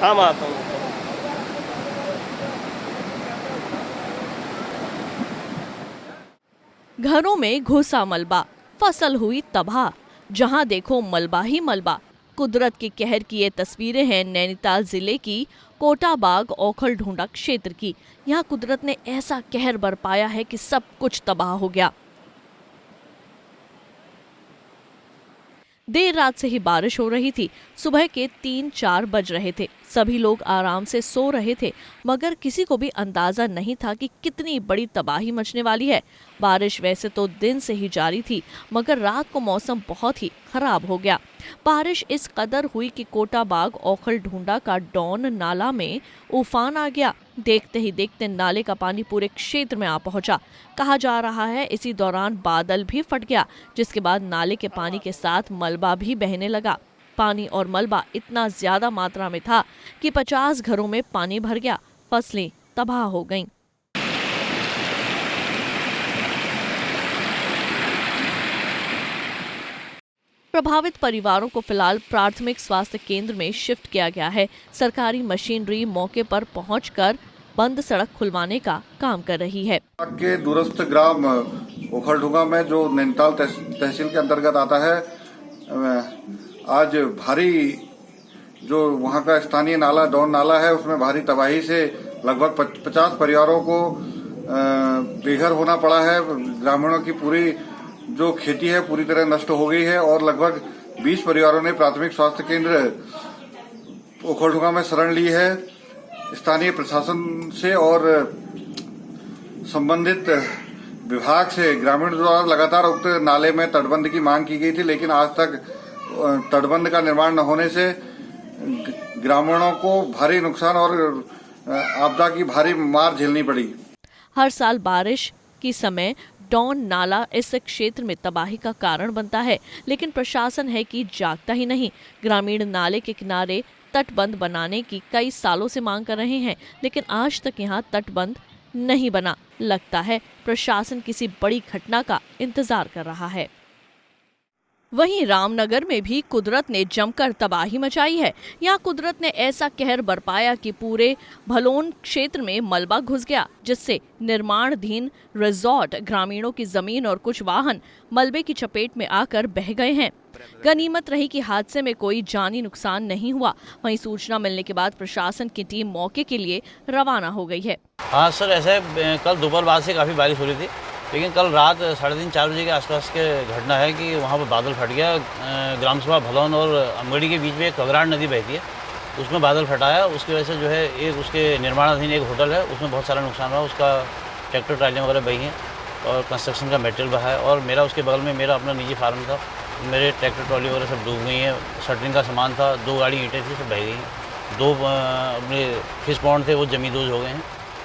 हाँ, मैं आता हूँ। घरों में घुसा मलबा, फसल हुई तबाह, जहां देखो मलबा ही मलबा। कुदरत के कहर की ये तस्वीरें हैं नैनीताल जिले की कोटाबाग औखल ढूंढा क्षेत्र की। यहाँ कुदरत ने ऐसा कहर बरपाया है कि सब कुछ तबाह हो गया। देर रात से ही बारिश हो रही थी। सुबह के 3-4 बज रहे थे। सभी लोग आराम से सो रहे थे, मगर किसी को भी अंदाजा नहीं था कि कितनी बड़ी तबाही मचने वाली है। बारिश वैसे तो दिन से ही जारी थी, मगर रात को मौसम बहुत ही खराब हो गया। बारिश इस कदर हुई कि कोटाबाग औखल ढूंढा का डॉन नाला में उफान आ गया। देखते ही देखते नाले का पानी पूरे क्षेत्र में आ पहुंचा। कहा जा रहा है इसी दौरान बादल भी फट गया, जिसके बाद नाले के पानी के साथ मलबा भी बहने लगा। पानी और मलबा इतना ज्यादा मात्रा में था कि 50 घरों में पानी भर गया। फसलें तबाह हो गईं। प्रभावित परिवारों को फिलहाल प्राथमिक स्वास्थ्य केंद्र में शिफ्ट किया गया है। सरकारी मशीनरी मौके पर पहुंचकर बंद सड़क खुलवाने का काम कर रही है। के दूरस्थ ग्राम ओखलढुंगा में जो नैनीताल तहसील के अंतर्गत आता है, आज भारी जो वहां का स्थानीय नाला डॉन नाला है, उसमें भारी तबाही से लगभग 50 परिवारों को बेघर होना पड़ा है। ग्रामीणों की पूरी जो खेती है पूरी तरह नष्ट हो गई है और लगभग 20 परिवारों ने प्राथमिक स्वास्थ्य केंद्र ओखलढुंगा में शरण ली है। स्थानीय प्रशासन से और संबंधित विभाग से ग्रामीण द्वारा लगातार उक्त नाले में तटबंध की मांग की गई थी, लेकिन आज तक तटबंध का निर्माण न होने से ग्रामीणों को भारी नुकसान और आपदा की भारी मार झेलनी पड़ी। हर साल बारिश के समय डॉन नाला इस क्षेत्र में तबाही का कारण बनता है, लेकिन प्रशासन है कि जागता ही नहीं। ग्रामीण नाले के किनारे तटबंध बनाने की कई सालों से मांग कर रहे हैं, लेकिन आज तक यहाँ तटबंध नहीं बना। लगता है प्रशासन किसी बड़ी घटना का इंतजार कर रहा है। वहीं रामनगर में भी कुदरत ने जमकर तबाही मचाई है। यहाँ कुदरत ने ऐसा कहर बरपाया कि पूरे भलोन क्षेत्र में मलबा घुस गया, जिससे निर्माणाधीन रिजॉर्ट, ग्रामीणों की जमीन और कुछ वाहन मलबे की चपेट में आकर बह गए हैं। गनीमत रही कि हादसे में कोई जानी नुकसान नहीं हुआ। वहीं सूचना मिलने के बाद प्रशासन की टीम मौके के लिए रवाना हो गई है। हाँ सर, ऐसे कल दोपहर बाद से काफ़ी बारिश हो रही थी, लेकिन कल रात 3:30-4 बजे के आसपास के घटना है कि वहाँ पर बादल फट गया। ग्राम सभा भलौन और अमगढ़ी के बीच में एक कगराड़ नदी बहती है, उसमें बादल फटाया। उसकी वजह से जो है एक उसके निर्माणाधीन एक होटल है, उसमें बहुत सारा नुकसान हुआ। उसका ट्रैक्टर ट्रालियाँ वगैरह बही हैं और कंस्ट्रक्शन का मटेरियल बहा है। और मेरा उसके बगल में मेरा अपना निजी फार्म था, मेरे ट्रैक्टर ट्रॉली वगैरह सब डूब गई हैं। शटरिंग का सामान था, 2 गाड़ी ईंटें थी, सब बह गई हैं। 2 अपने फिश पॉन्ड थे, वो जमींदोज हो गए हैं।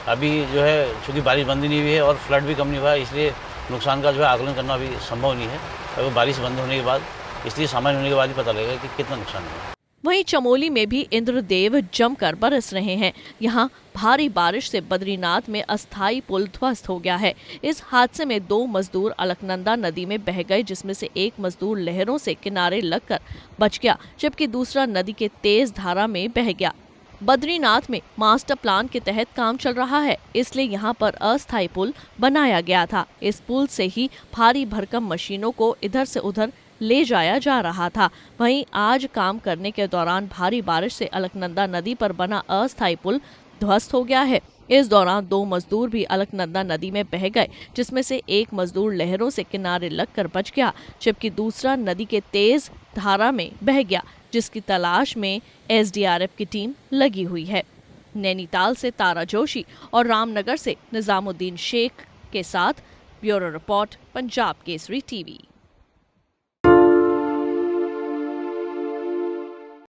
अभी जो है चूँकि बारिश बंद नहीं हुई है और फ्लड भी कम नहीं हुआ है, इसलिए नुकसान का जो है आकलन करना अभी संभव नहीं है। अगर बारिश बंद होने के बाद, इसलिए सामान्य होने के बाद ही पता लगेगा कि कितना नुकसान हुआ। वहीं चमोली में भी इंद्रदेव जमकर बरस रहे हैं। यहाँ भारी बारिश से बद्रीनाथ में अस्थायी पुल ध्वस्त हो गया है। इस हादसे में 2 मजदूर अलकनंदा नदी में बह गए, जिसमें से एक मजदूर लहरों से किनारे लगकर बच गया, जबकि दूसरा नदी के तेज धारा में बह गया। बद्रीनाथ में मास्टर प्लान के तहत काम चल रहा है, इसलिए यहाँ पर अस्थायी पुल बनाया गया था। इस पुल से ही भारी भरकम मशीनों को इधर से उधर ले जाया जा रहा था। वहीं आज काम करने के दौरान भारी बारिश से अलकनंदा नदी पर बना अस्थायी पुल ध्वस्त हो गया है। इस दौरान 2 मजदूर भी अलकनंदा नदी में बह गए, जिसमें से एक मजदूर लहरों से किनारे लगकर बच गया, जबकि दूसरा नदी के तेज धारा में बह गया, जिसकी तलाश में एसडीआरएफ की टीम लगी हुई है। नैनीताल से तारा जोशी और रामनगर से निजामुद्दीन शेख के साथ bureau report, Punjab Kesari TV.